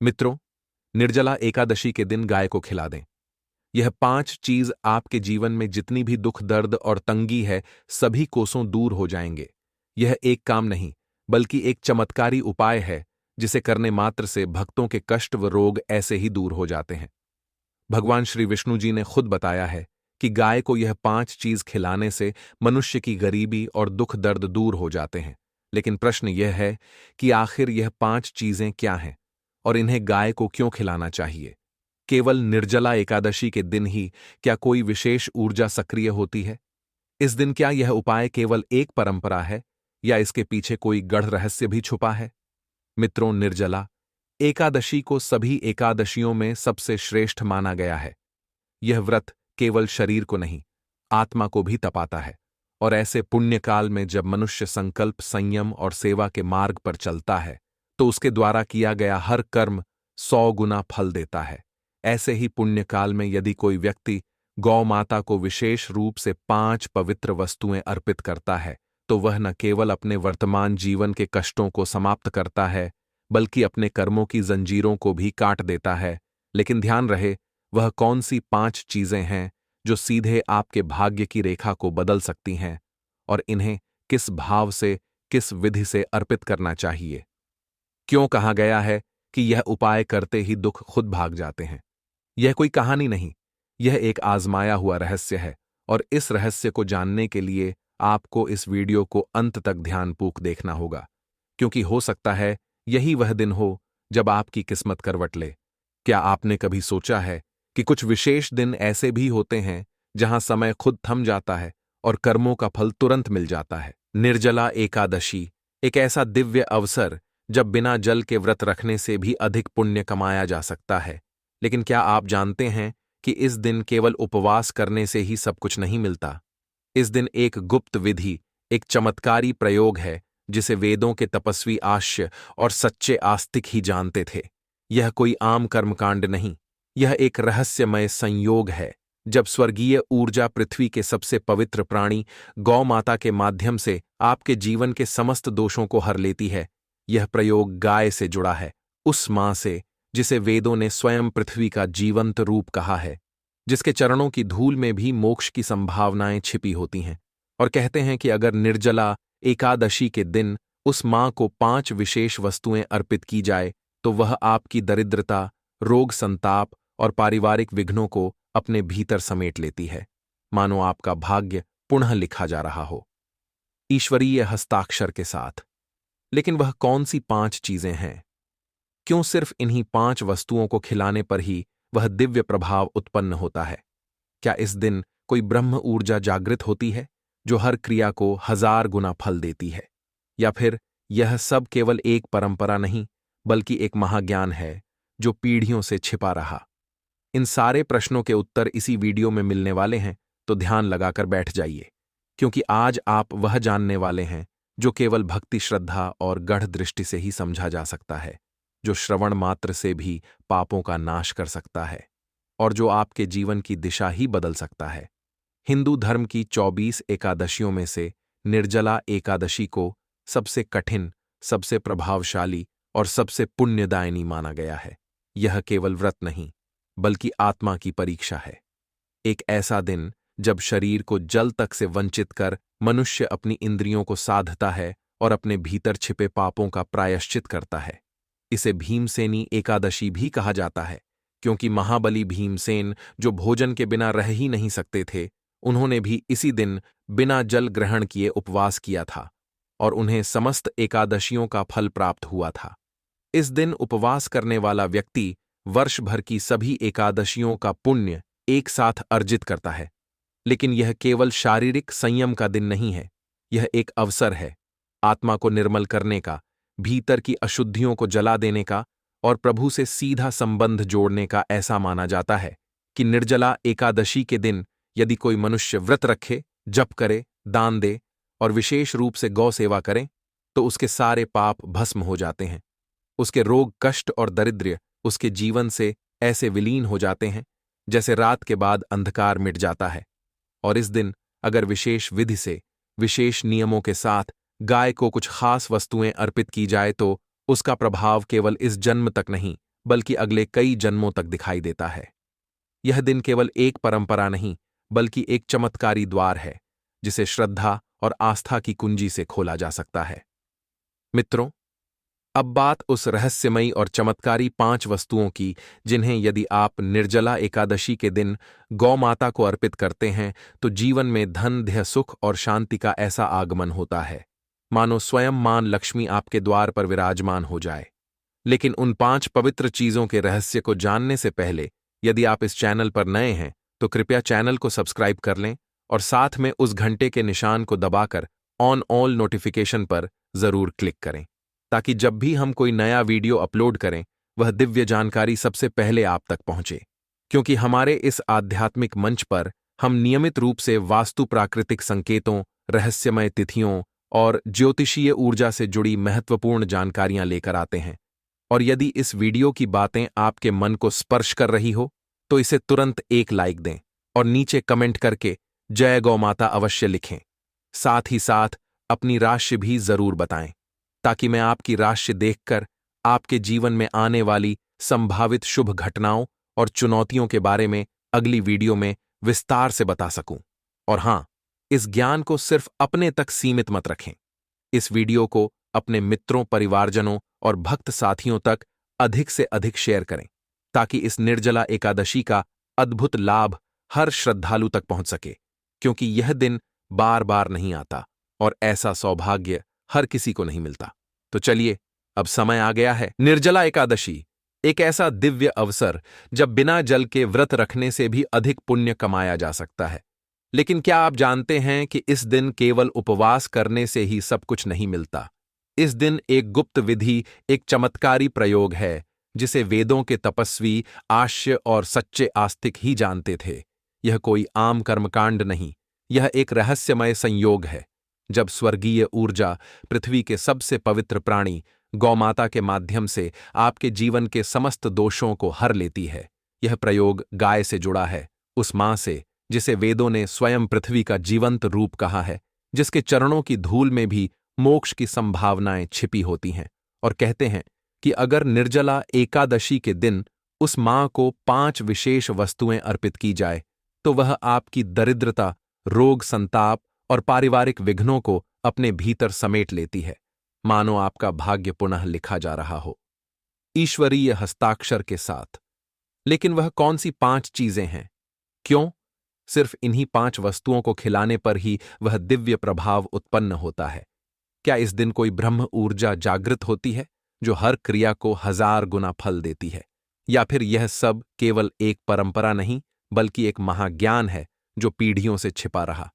मित्रों, निर्जला एकादशी के दिन गाय को खिला दें। यह 5 चीज आपके जीवन में जितनी भी दुख, दर्द और तंगी है, सभी कोसों दूर हो जाएंगे। यह एक काम नहीं, बल्कि एक चमत्कारी उपाय है, जिसे करने मात्र से भक्तों के कष्ट व रोग ऐसे ही दूर हो जाते हैं। भगवान श्री विष्णु जी ने खुद बताया है कि गाय को यह 5 चीज खिलाने से मनुष्य की गरीबी और दुख दर्द दूर हो जाते हैं। लेकिन प्रश्न यह है कि आखिर यह 5 चीजें क्या हैं और इन्हें गाय को क्यों खिलाना चाहिए? केवल निर्जला एकादशी के दिन ही क्या कोई विशेष ऊर्जा सक्रिय होती है? इस दिन क्या यह उपाय केवल एक परंपरा है या इसके पीछे कोई गढ़ रहस्य भी छुपा है? मित्रों, निर्जला एकादशी को सभी एकादशियों में सबसे श्रेष्ठ माना गया है। यह व्रत केवल शरीर को नहीं, आत्मा को भी तपाता है। और ऐसे पुण्यकाल में जब मनुष्य संकल्प, संयम और सेवा के मार्ग पर चलता है, तो उसके द्वारा किया गया हर कर्म 100 गुना फल देता है। ऐसे ही पुण्यकाल में यदि कोई व्यक्ति गौ माता को विशेष रूप से 5 पवित्र वस्तुएं अर्पित करता है, तो वह न केवल अपने वर्तमान जीवन के कष्टों को समाप्त करता है, बल्कि अपने कर्मों की जंजीरों को भी काट देता है। लेकिन ध्यान रहे, वह कौन सी 5 चीजें हैं जो सीधे आपके भाग्य की रेखा को बदल सकती हैं, और इन्हें किस भाव से, किस विधि से अर्पित करना चाहिए? क्यों कहा गया है कि यह उपाय करते ही दुख खुद भाग जाते हैं? यह कोई कहानी नहीं, यह एक आजमाया हुआ रहस्य है। और इस रहस्य को जानने के लिए आपको इस वीडियो को अंत तक ध्यानपूर्वक देखना होगा, क्योंकि हो सकता है यही वह दिन हो जब आपकी किस्मत करवट ले। क्या आपने कभी सोचा है कि कुछ विशेष दिन ऐसे भी होते हैं जहां समय खुद थम जाता है और कर्मों का फल तुरंत मिल जाता है? निर्जला एकादशी एक ऐसा दिव्य अवसर जब बिना जल के व्रत रखने से भी अधिक पुण्य कमाया जा सकता है। लेकिन क्या आप जानते हैं कि इस दिन केवल उपवास करने से ही सब कुछ नहीं मिलता? इस दिन एक गुप्त विधि, एक चमत्कारी प्रयोग है जिसे वेदों के तपस्वी आश्य और सच्चे आस्तिक ही जानते थे। यह कोई आम कर्मकांड नहीं, यह एक रहस्यमय संयोग है। जब स्वर्गीय ऊर्जा पृथ्वी के सबसे पवित्र प्राणी गौ माता के माध्यम से आपके जीवन के समस्त दोषों को हर लेती है। यह प्रयोग गाय से जुड़ा है, उस मां से जिसे वेदों ने स्वयं पृथ्वी का जीवंत रूप कहा है, जिसके चरणों की धूल में भी मोक्ष की संभावनाएं छिपी होती हैं। और कहते हैं कि अगर निर्जला एकादशी के दिन उस मां को 5 विशेष वस्तुएं अर्पित की जाए, तो वह आपकी दरिद्रता, रोग, संताप और पारिवारिक विघ्नों को अपने भीतर समेट लेती है, मानो आपका भाग्य पुनः लिखा जा रहा हो, ईश्वरीय हस्ताक्षर के साथ। लेकिन वह कौन सी 5 चीजें हैं? क्यों सिर्फ इन्हीं 5 वस्तुओं को खिलाने पर ही वह दिव्य प्रभाव उत्पन्न होता है? क्या इस दिन कोई ब्रह्म ऊर्जा जागृत होती है जो हर क्रिया को 1000 गुना फल देती है? या फिर यह सब केवल एक परंपरा नहीं, बल्कि एक महाज्ञान है जो पीढ़ियों से छिपा रहा? इन सारे प्रश्नों के उत्तर इसी वीडियो में मिलने वाले हैं, तो ध्यान लगाकर बैठ जाइए, क्योंकि आज आप वह जानने वाले हैं जो केवल भक्ति, श्रद्धा और गढ़ दृष्टि से ही समझा जा सकता है, जो श्रवण मात्र से भी पापों का नाश कर सकता है और जो आपके जीवन की दिशा ही बदल सकता है। हिंदू धर्म की 24 एकादशियों में से निर्जला एकादशी को सबसे कठिन, सबसे प्रभावशाली और सबसे पुण्यदायिनी माना गया है। यह केवल व्रत नहीं, बल्कि आत्मा की परीक्षा है। एक ऐसा दिन जब शरीर को जल तक से वंचित कर मनुष्य अपनी इंद्रियों को साधता है और अपने भीतर छिपे पापों का प्रायश्चित करता है। इसे भीमसेनी एकादशी भी कहा जाता है, क्योंकि महाबली भीमसेन, जो भोजन के बिना रह ही नहीं सकते थे, उन्होंने भी इसी दिन बिना जल ग्रहण किए उपवास किया था और उन्हें समस्त एकादशियों का फल प्राप्त हुआ था। इस दिन उपवास करने वाला व्यक्ति वर्ष भर की सभी एकादशियों का पुण्य एक साथ अर्जित करता है। लेकिन यह केवल शारीरिक संयम का दिन नहीं है, यह एक अवसर है आत्मा को निर्मल करने का, भीतर की अशुद्धियों को जला देने का और प्रभु से सीधा संबंध जोड़ने का। ऐसा माना जाता है कि निर्जला एकादशी के दिन यदि कोई मनुष्य व्रत रखे, जप करे, दान दे और विशेष रूप से गौ सेवा करे, तो उसके सारे पाप भस्म हो जाते हैं। उसके रोग, कष्ट और दरिद्र्य उसके जीवन से ऐसे विलीन हो जाते हैं जैसे रात के बाद अंधकार मिट जाता है। और इस दिन अगर विशेष विधि से, विशेष नियमों के साथ गाय को कुछ खास वस्तुएं अर्पित की जाए, तो उसका प्रभाव केवल इस जन्म तक नहीं, बल्कि अगले कई जन्मों तक दिखाई देता है। यह दिन केवल एक परंपरा नहीं, बल्कि एक चमत्कारी द्वार है, जिसे श्रद्धा और आस्था की कुंजी से खोला जा सकता है। मित्रों, अब बात उस रहस्यमयी और चमत्कारी 5 वस्तुओं की, जिन्हें यदि आप निर्जला एकादशी के दिन गौ माता को अर्पित करते हैं तो जीवन में धन, धैर्य, सुख और शांति का ऐसा आगमन होता है मानो स्वयं मां लक्ष्मी आपके द्वार पर विराजमान हो जाए। लेकिन उन 5 पवित्र चीजों के रहस्य को जानने से पहले यदि आप इस चैनल पर नए हैं तो कृपया चैनल को सब्सक्राइब कर लें और साथ में उस घंटे के निशान को दबाकर ऑन ऑल नोटिफिकेशन पर जरूर क्लिक करें, ताकि जब भी हम कोई नया वीडियो अपलोड करें वह दिव्य जानकारी सबसे पहले आप तक पहुंचे। क्योंकि हमारे इस आध्यात्मिक मंच पर हम नियमित रूप से वास्तु, प्राकृतिक संकेतों, रहस्यमय तिथियों और ज्योतिषीय ऊर्जा से जुड़ी महत्वपूर्ण जानकारियां लेकर आते हैं। और यदि इस वीडियो की बातें आपके मन को स्पर्श कर रही हो तो इसे तुरंत एक लाइक दें और नीचे कमेंट करके जय गौ माता अवश्य लिखें। साथ ही साथ अपनी राशि भी जरूर बताएं, ताकि मैं आपकी राशि देखकर आपके जीवन में आने वाली संभावित शुभ घटनाओं और चुनौतियों के बारे में अगली वीडियो में विस्तार से बता सकूं। और हां, इस ज्ञान को सिर्फ अपने तक सीमित मत रखें। इस वीडियो को अपने मित्रों, परिवारजनों और भक्त साथियों तक अधिक से अधिक शेयर करें, ताकि इस निर्जला एकादशी का अद्भुत लाभ हर श्रद्धालु तक पहुंच सके। क्योंकि यह दिन बार बार नहीं आता और ऐसा सौभाग्य हर किसी को नहीं मिलता। तो चलिए, अब समय आ गया है। निर्जला एकादशी एक ऐसा दिव्य अवसर जब बिना जल के व्रत रखने से भी अधिक पुण्य कमाया जा सकता है। लेकिन क्या आप जानते हैं कि इस दिन केवल उपवास करने से ही सब कुछ नहीं मिलता। इस दिन एक गुप्त विधि, एक चमत्कारी प्रयोग है जिसे वेदों के तपस्वी आश्य और सच्चे आस्तिक ही जानते थे। यह कोई आम कर्मकांड नहीं, यह एक रहस्यमय संयोग है जब स्वर्गीय ऊर्जा, पृथ्वी के सबसे पवित्र प्राणी गौमाता के माध्यम से आपके जीवन के समस्त दोषों को हर लेती है। यह प्रयोग गाय से जुड़ा है, उस मां से जिसे वेदों ने स्वयं पृथ्वी का जीवंत रूप कहा है, जिसके चरणों की धूल में भी मोक्ष की संभावनाएं छिपी होती हैं। और कहते हैं कि अगर निर्जला एकादशी के दिन उस मां को 5 विशेष वस्तुएं अर्पित की जाए तो वह आपकी दरिद्रता, रोग, संताप और पारिवारिक विघ्नों को अपने भीतर समेट लेती है, मानो आपका भाग्य पुनः लिखा जा रहा हो ईश्वरीय हस्ताक्षर के साथ। लेकिन वह कौन सी 5 चीजें हैं? क्यों सिर्फ इन्हीं 5 वस्तुओं को खिलाने पर ही वह दिव्य प्रभाव उत्पन्न होता है? क्या इस दिन कोई ब्रह्म ऊर्जा जागृत होती है जो हर क्रिया को 1000 गुना फल देती है? या फिर यह सब केवल एक परंपरा नहीं, बल्कि एक महाज्ञान है जो पीढ़ियों से छिपा रहा?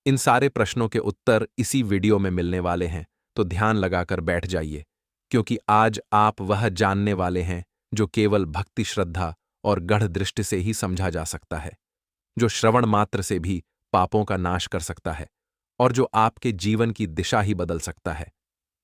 इन सारे प्रश्नों के उत्तर इसी वीडियो में मिलने वाले हैं, तो ध्यान लगाकर बैठ जाइए, क्योंकि आज आप वह जानने वाले हैं जो केवल भक्ति, श्रद्धा और गढ़ दृष्टि से ही समझा जा सकता है, जो श्रवण मात्र से भी पापों का नाश कर सकता है और जो आपके जीवन की दिशा ही बदल सकता है।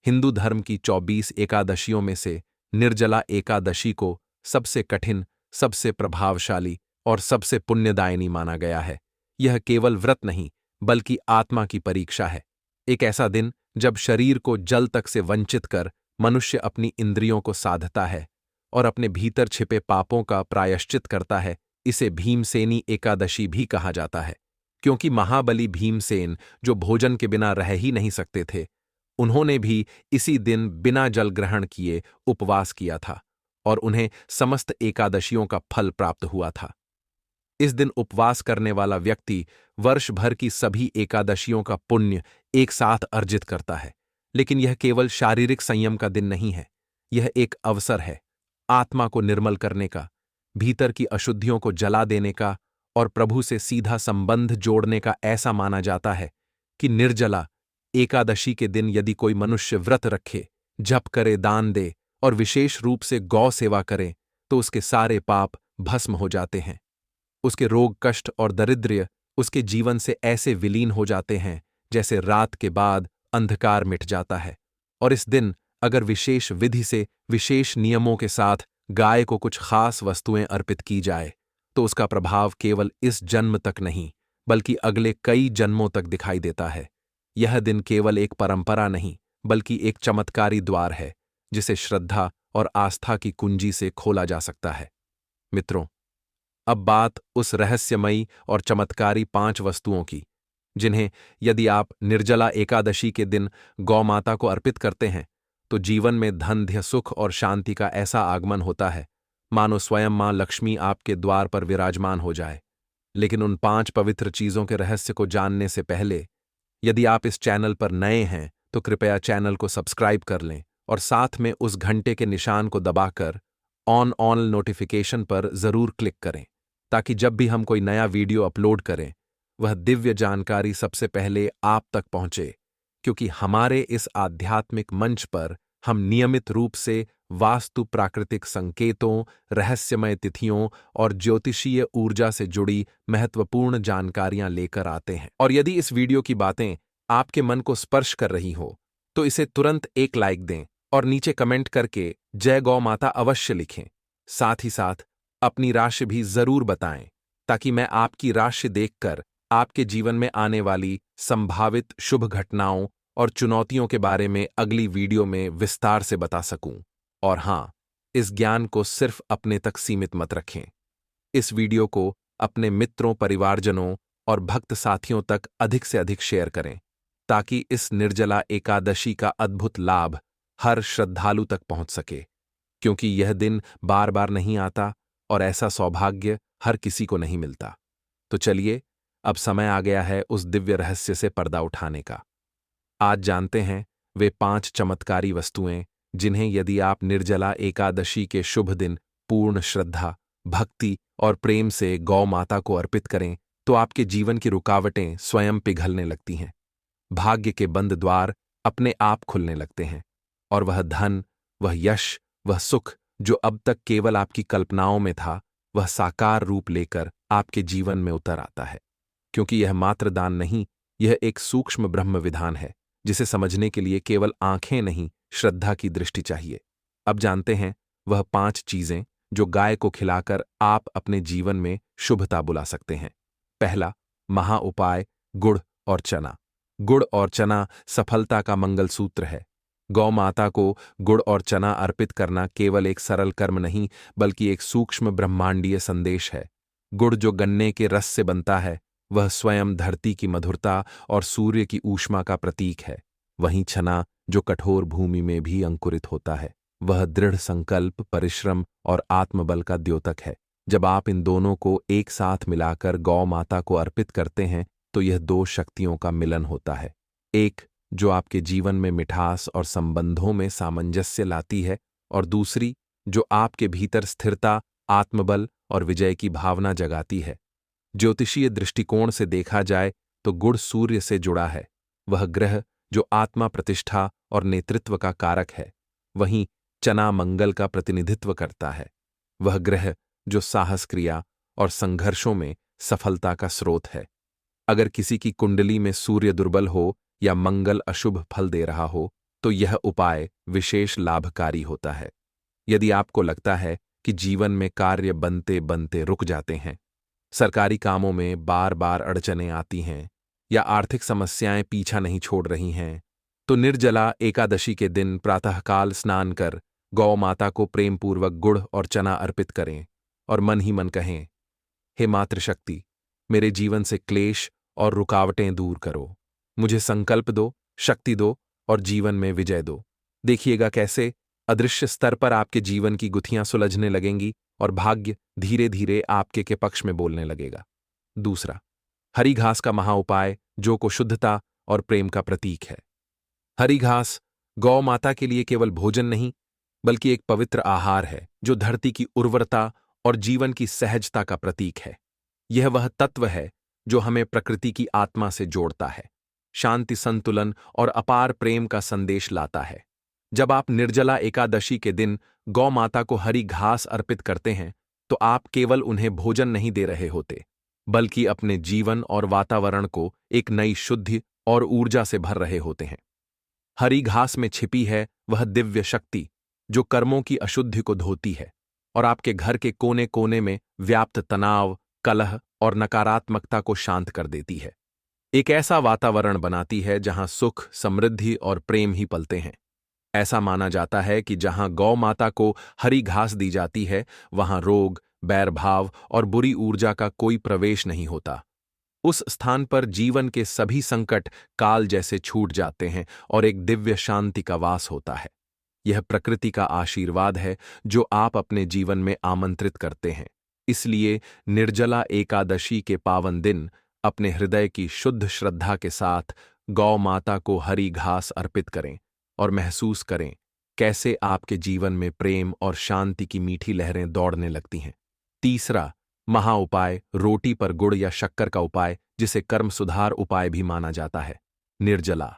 हिंदू धर्म की 24 एकादशियों में से निर्जला एकादशी को सबसे कठिन, सबसे प्रभावशाली और सबसे पुण्यदायिनी माना गया है। यह केवल व्रत नहीं, बल्कि आत्मा की परीक्षा है। एक ऐसा दिन जब शरीर को जल तक से वंचित कर मनुष्य अपनी इंद्रियों को साधता है और अपने भीतर छिपे पापों का प्रायश्चित करता है। इसे भीमसेनी एकादशी भी कहा जाता है, क्योंकि महाबली भीमसेन, जो भोजन के बिना रह ही नहीं सकते थे, उन्होंने भी इसी दिन बिना जल ग्रहण किए उपवास किया था और उन्हें समस्त एकादशियों का फल प्राप्त हुआ था। इस दिन उपवास करने वाला व्यक्ति वर्ष भर की सभी एकादशियों का पुण्य एक साथ अर्जित करता है। लेकिन यह केवल शारीरिक संयम का दिन नहीं है, यह एक अवसर है आत्मा को निर्मल करने का, भीतर की अशुद्धियों को जला देने का और प्रभु से सीधा संबंध जोड़ने का। ऐसा माना जाता है कि निर्जला एकादशी के दिन यदि कोई मनुष्य व्रत रखे, जप करे, दान दे और विशेष रूप से गौ सेवा करे तो उसके सारे पाप भस्म हो जाते हैं। उसके रोग, कष्ट और दरिद्र्य उसके जीवन से ऐसे विलीन हो जाते हैं जैसे रात के बाद अंधकार मिट जाता है। और इस दिन अगर विशेष विधि से, विशेष नियमों के साथ गाय को कुछ खास वस्तुएं अर्पित की जाए तो उसका प्रभाव केवल इस जन्म तक नहीं, बल्कि अगले कई जन्मों तक दिखाई देता है। यह दिन केवल एक परंपरा नहीं, बल्कि एक चमत्कारी द्वार है जिसे श्रद्धा और आस्था की कुंजी से खोला जा सकता है। मित्रों, अब बात उस रहस्यमयी और चमत्कारी 5 वस्तुओं की, जिन्हें यदि आप निर्जला एकादशी के दिन गौ माता को अर्पित करते हैं तो जीवन में धन्य, सुख और शांति का ऐसा आगमन होता है मानो स्वयं मां लक्ष्मी आपके द्वार पर विराजमान हो जाए। लेकिन उन 5 पवित्र चीजों के रहस्य को जानने से पहले, यदि आप इस चैनल पर नए हैं तो कृपया चैनल को सब्सक्राइब कर लें और साथ में उस घंटे के निशान को दबाकर ऑल नोटिफिकेशन पर जरूर क्लिक करें, ताकि जब भी हम कोई नया वीडियो अपलोड करें वह दिव्य जानकारी सबसे पहले आप तक पहुंचे। क्योंकि हमारे इस आध्यात्मिक मंच पर हम नियमित रूप से वास्तु, प्राकृतिक संकेतों, रहस्यमय तिथियों और ज्योतिषीय ऊर्जा से जुड़ी महत्वपूर्ण जानकारियां लेकर आते हैं। और यदि इस वीडियो की बातें आपके मन को स्पर्श कर रही हो तो इसे तुरंत एक लाइक दें और नीचे कमेंट करके जय गौ माता अवश्य लिखें। साथ ही साथ अपनी राशि भी जरूर बताएं, ताकि मैं आपकी राशि देखकर आपके जीवन में आने वाली संभावित शुभ घटनाओं और चुनौतियों के बारे में अगली वीडियो में विस्तार से बता सकूं। और हां, इस ज्ञान को सिर्फ अपने तक सीमित मत रखें। इस वीडियो को अपने मित्रों, परिवारजनों और भक्त साथियों तक अधिक से अधिक शेयर करें, ताकि इस निर्जला एकादशी का अद्भुत लाभ हर श्रद्धालु तक पहुंच सके। क्योंकि यह दिन बार बार नहीं आता और ऐसा सौभाग्य हर किसी को नहीं मिलता। तो चलिए, अब समय आ गया है उस दिव्य रहस्य से पर्दा उठाने का। आज जानते हैं वे 5 चमत्कारी वस्तुएं, जिन्हें यदि आप निर्जला एकादशी के शुभ दिन पूर्ण श्रद्धा, भक्ति और प्रेम से गौ माता को अर्पित करें तो आपके जीवन की रुकावटें स्वयं पिघलने लगती हैं। भाग्य के बंद द्वार अपने आप खुलने लगते हैं और वह धन, वह यश, वह सुख जो अब तक केवल आपकी कल्पनाओं में था, वह साकार रूप लेकर आपके जीवन में उतर आता है। क्योंकि यह मात्र दान नहीं, यह एक सूक्ष्म ब्रह्म विधान है, जिसे समझने के लिए केवल आंखें नहीं, श्रद्धा की दृष्टि चाहिए। अब जानते हैं वह 5 चीजें जो गाय को खिलाकर आप अपने जीवन में शुभता बुला सकते हैं। पहला महा उपाय, गुड़ और चना। गुड़ और चना सफलता का मंगलसूत्र है। गौ माता को गुड़ और चना अर्पित करना केवल एक सरल कर्म नहीं, बल्कि एक सूक्ष्म ब्रह्मांडीय संदेश है। गुड़ जो गन्ने के रस से बनता है, वह स्वयं धरती की मधुरता और सूर्य की ऊष्मा का प्रतीक है। वहीं चना जो कठोर भूमि में भी अंकुरित होता है, वह दृढ़ संकल्प, परिश्रम और आत्मबल का द्योतक है। जब आप इन दोनों को एक साथ मिलाकर गौ माता को अर्पित करते हैं तो यह 2 शक्तियों का मिलन होता है। एक जो आपके जीवन में मिठास और संबंधों में सामंजस्य लाती है, और दूसरी जो आपके भीतर स्थिरता, आत्मबल और विजय की भावना जगाती है। ज्योतिषीय दृष्टिकोण से देखा जाए तो गुड़ सूर्य से जुड़ा है, वह ग्रह जो आत्मा, प्रतिष्ठा और नेतृत्व का कारक है। वहीं चना मंगल का प्रतिनिधित्व करता है, वह ग्रह जो साहस, क्रिया और संघर्षों में सफलता का स्रोत है। अगर किसी की कुंडली में सूर्य दुर्बल हो या मंगल अशुभ फल दे रहा हो तो यह उपाय विशेष लाभकारी होता है। यदि आपको लगता है कि जीवन में कार्य बनते बनते रुक जाते हैं, सरकारी कामों में बार बार अड़चनें आती हैं या आर्थिक समस्याएं पीछा नहीं छोड़ रही हैं, तो निर्जला एकादशी के दिन प्रातःकाल स्नान कर गौ माता को प्रेमपूर्वक गुड़ और चना अर्पित करें और मन ही मन कहें, हे मातृशक्ति, मेरे जीवन से क्लेश और रुकावटें दूर करो, मुझे संकल्प दो, शक्ति दो और जीवन में विजय दो। देखिएगा कैसे अदृश्य स्तर पर आपके जीवन की गुत्थियां सुलझने लगेंगी और भाग्य धीरे धीरे आपके के पक्ष में बोलने लगेगा। दूसरा, हरी घास का महा उपाय, जो को शुद्धता और प्रेम का प्रतीक है। हरी घास गौ माता के लिए केवल भोजन नहीं, बल्कि एक पवित्र आहार है जो धरती की उर्वरता और जीवन की सहजता का प्रतीक है। यह वह तत्व है जो हमें प्रकृति की आत्मा से जोड़ता है, शांति, संतुलन और अपार प्रेम का संदेश लाता है। जब आप निर्जला एकादशी के दिन गौ माता को हरी घास अर्पित करते हैं तो आप केवल उन्हें भोजन नहीं दे रहे होते, बल्कि अपने जीवन और वातावरण को एक नई शुद्धि और ऊर्जा से भर रहे होते हैं। हरी घास में छिपी है वह दिव्य शक्ति जो कर्मों की अशुद्धि को धोती है और आपके घर के कोने कोने में व्याप्त तनाव, कलह और नकारात्मकता को शांत कर देती है। एक ऐसा वातावरण बनाती है जहां सुख, समृद्धि और प्रेम ही पलते हैं। ऐसा माना जाता है कि जहां गौ माता को हरी घास दी जाती है, वहां रोग, बैरभाव और बुरी ऊर्जा का कोई प्रवेश नहीं होता। उस स्थान पर जीवन के सभी संकट काल जैसे छूट जाते हैं और एक दिव्य शांति का वास होता है। यह प्रकृति का आशीर्वाद है जो आप अपने जीवन में आमंत्रित करते हैं। इसलिए निर्जला एकादशी के पावन दिन अपने हृदय की शुद्ध श्रद्धा के साथ गौ माता को हरी घास अर्पित करें और महसूस करें कैसे आपके जीवन में प्रेम और शांति की मीठी लहरें दौड़ने लगती हैं। तीसरा महाउपाय रोटी पर गुड़ या शक्कर का उपाय, जिसे कर्म सुधार उपाय भी माना जाता है। निर्जला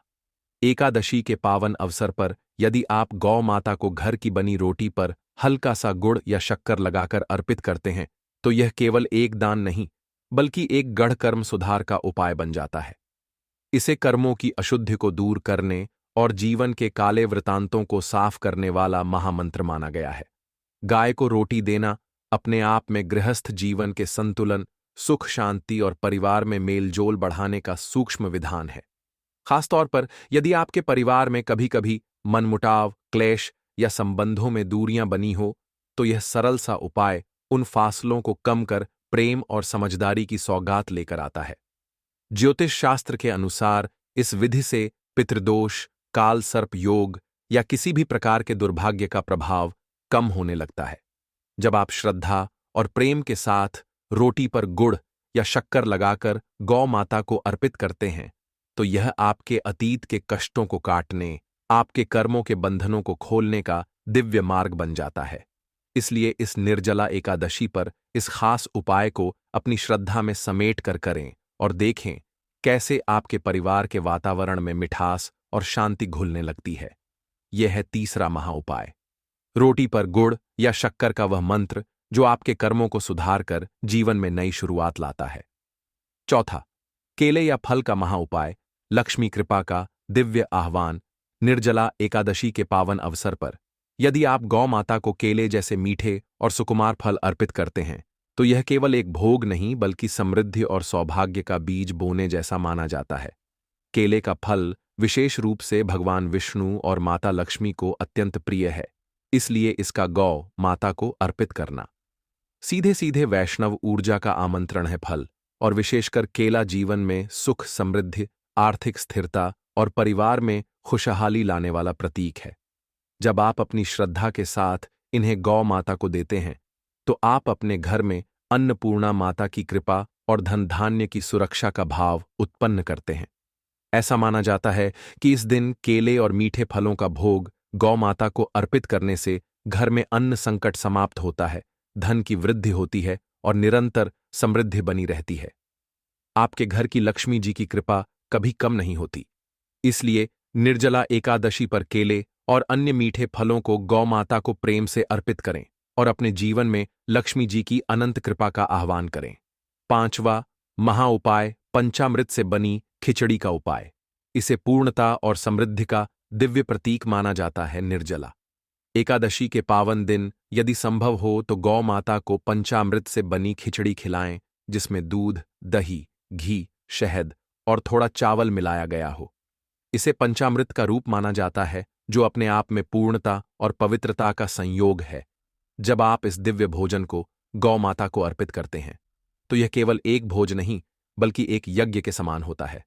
एकादशी के पावन अवसर पर यदि आप गौ माता को घर की बनी रोटी पर हल्का सा गुड़ या शक्कर लगाकर अर्पित करते हैं तो यह केवल एक दान नहीं बल्कि एक गढ़ कर्म सुधार का उपाय बन जाता है। इसे कर्मों की अशुद्धि को दूर करने और जीवन के काले वृतांतों को साफ करने वाला महामंत्र माना गया है। गाय को रोटी देना अपने आप में गृहस्थ जीवन के संतुलन, सुख शांति और परिवार में मेलजोल बढ़ाने का सूक्ष्म विधान है। खासतौर पर यदि आपके परिवार में कभी कभी मनमुटाव, क्लेश या संबंधों में दूरियां बनी हो तो यह सरल सा उपाय उन फासलों को कम कर प्रेम और समझदारी की सौगात लेकर आता है। ज्योतिष शास्त्र के अनुसार इस विधि से पितृदोष, काल सर्प योग या किसी भी प्रकार के दुर्भाग्य का प्रभाव कम होने लगता है। जब आप श्रद्धा और प्रेम के साथ रोटी पर गुड़ या शक्कर लगाकर गौ माता को अर्पित करते हैं तो यह आपके अतीत के कष्टों को काटने, आपके कर्मों के बंधनों को खोलने का दिव्य मार्ग बन जाता है। इसलिए इस निर्जला एकादशी पर इस खास उपाय को अपनी श्रद्धा में समेट कर करें और देखें कैसे आपके परिवार के वातावरण में मिठास और शांति घुलने लगती है। यह है तीसरा महाउपाय, रोटी पर गुड़ या शक्कर का वह मंत्र जो आपके कर्मों को सुधार कर जीवन में नई शुरुआत लाता है। चौथा, केले या फल का महाउपाय, लक्ष्मी कृपा का दिव्य आह्वान। निर्जला एकादशी के पावन अवसर पर यदि आप गौ माता को केले जैसे मीठे और सुकुमार फल अर्पित करते हैं तो यह केवल एक भोग नहीं बल्कि समृद्धि और सौभाग्य का बीज बोने जैसा माना जाता है। केले का फल विशेष रूप से भगवान विष्णु और माता लक्ष्मी को अत्यंत प्रिय है, इसलिए इसका गौ माता को अर्पित करना सीधे सीधे वैष्णव ऊर्जा का आमंत्रण है। फल और विशेषकर केला जीवन में सुख, समृद्धि, आर्थिक स्थिरता और परिवार में खुशहाली लाने वाला प्रतीक है। जब आप अपनी श्रद्धा के साथ इन्हें गौ माता को देते हैं तो आप अपने घर में अन्नपूर्णा माता की कृपा और धन धान्य की सुरक्षा का भाव उत्पन्न करते हैं। ऐसा माना जाता है कि इस दिन केले और मीठे फलों का भोग गौ माता को अर्पित करने से घर में अन्न संकट समाप्त होता है, धन की वृद्धि होती है और निरंतर समृद्धि बनी रहती है। आपके घर की लक्ष्मी जी की कृपा कभी कम नहीं होती। इसलिए निर्जला एकादशी पर केले और अन्य मीठे फलों को गौ माता को प्रेम से अर्पित करें और अपने जीवन में लक्ष्मी जी की अनंत कृपा का आह्वान करें। पांचवा महाउपाय, पंचामृत से बनी खिचड़ी का उपाय। इसे पूर्णता और समृद्धि का दिव्य प्रतीक माना जाता है। निर्जला एकादशी के पावन दिन यदि संभव हो तो गौ माता को पंचामृत से बनी खिचड़ी खिलाएं, जिसमें दूध, दही, घी, शहद और थोड़ा चावल मिलाया गया हो। इसे पंचामृत का रूप माना जाता है जो अपने आप में पूर्णता और पवित्रता का संयोग है। जब आप इस दिव्य भोजन को गौ माता को अर्पित करते हैं तो यह केवल एक भोज नहीं बल्कि एक यज्ञ के समान होता है।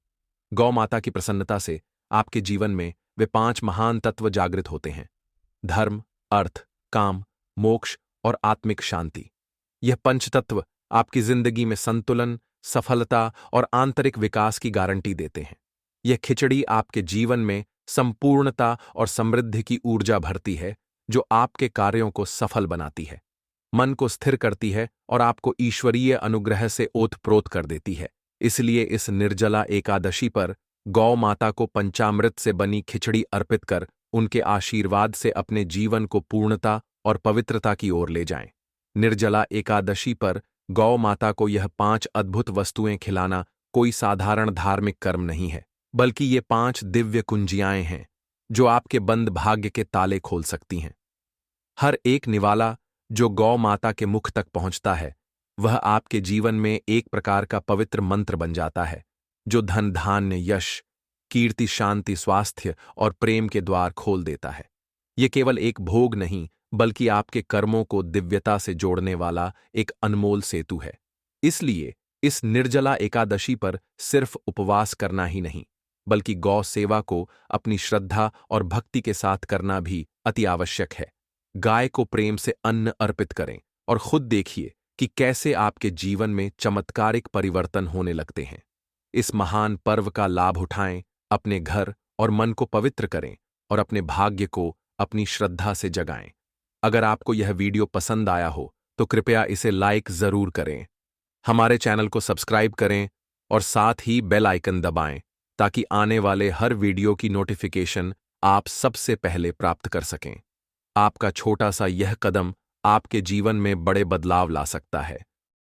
गौ माता की प्रसन्नता से आपके जीवन में वे 5 महान तत्व जागृत होते हैं: धर्म, अर्थ, काम, मोक्ष और आत्मिक शांति। यह पंचतत्व आपकी जिंदगी में संतुलन, सफलता और आंतरिक विकास की गारंटी देते हैं। यह खिचड़ी आपके जीवन में संपूर्णता और समृद्धि की ऊर्जा भरती है जो आपके कार्यों को सफल बनाती है, मन को स्थिर करती है और आपको ईश्वरीय अनुग्रह से ओतप्रोत कर देती है। इसलिए इस निर्जला एकादशी पर गौ माता को पंचामृत से बनी खिचड़ी अर्पित कर उनके आशीर्वाद से अपने जीवन को पूर्णता और पवित्रता की ओर ले जाएं। निर्जला एकादशी पर गौ माता को यह 5 अद्भुत वस्तुएं खिलाना कोई साधारण धार्मिक कर्म नहीं है, बल्कि ये 5 दिव्य कुंजियाएं हैं जो आपके बंद भाग्य के ताले खोल सकती हैं। हर एक निवाला जो गौ माता के मुख तक पहुंचता है वह आपके जीवन में एक प्रकार का पवित्र मंत्र बन जाता है जो धन, धान्य, यश, कीर्ति, शांति, स्वास्थ्य और प्रेम के द्वार खोल देता है। ये केवल एक भोग नहीं, बल्कि आपके कर्मों को दिव्यता से जोड़ने वाला एक अनमोल सेतु है। इसलिए इस निर्जला एकादशी पर सिर्फ उपवास करना ही नहीं, बल्कि गौ सेवा को अपनी श्रद्धा और भक्ति के साथ करना भी अति आवश्यक है। गाय को प्रेम से अन्न अर्पित करें और खुद देखिए कि कैसे आपके जीवन में चमत्कारिक परिवर्तन होने लगते हैं। इस महान पर्व का लाभ उठाएं, अपने घर और मन को पवित्र करें और अपने भाग्य को अपनी श्रद्धा से जगाएं। अगर आपको यह वीडियो पसंद आया हो तो कृपया इसे लाइक जरूर करें, हमारे चैनल को सब्सक्राइब करें और साथ ही बेल आइकन दबाएं ताकि आने वाले हर वीडियो की नोटिफिकेशन आप सबसे पहले प्राप्त कर सकें। आपका छोटा सा यह कदम आपके जीवन में बड़े बदलाव ला सकता है।